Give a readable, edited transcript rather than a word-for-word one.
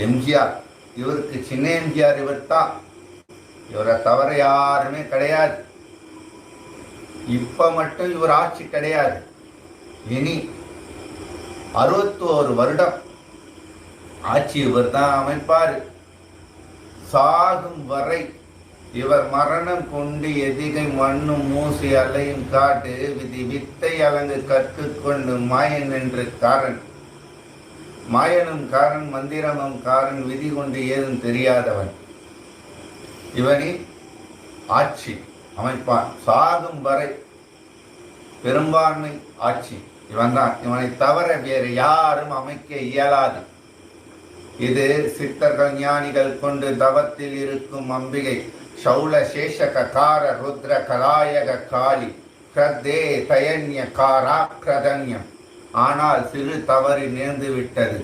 எம்ஜிஆர் இவருக்கு சின்ன எம்ஜிஆர் இவர் தான். இவரை தவிர யாருமே கிடையாது. இப்ப மட்டும் இவர் ஆட்சி கிடையாது. இனி 61 வருடம் ஆட்சி இவர் தான் அமைப்பார். சாகும் வரை இவர் மரணம் கொண்டு எதிகை மண்ணும் மூசி அலையும் காட்டு விதி வித்தை அலங்கு கற்றுக்கொண்டு மாயன் என்று காரன். மாயனும் காரன், மந்திரமும் காரன், விதி கொண்டு ஏதும் தெரியாதவன். இவனி ஆட்சி அமைப்பான் சாகும் வரை. பெரும்பான்மை ஆட்சி இவன் தான். இவனை தவிர வேறு யாரும் அமைக்க இயலாது. இது சித்தர்கள் ஞானிகள் கொண்டு தவத்தில் இருக்கும் அம்பிகை சௌல சேஷக கார ருத்ர கலாயக காளி கிரதே தயன்ய காராக்கிரதன்யம். ஆனால் சிறு தவறு நேர்ந்து விட்டது.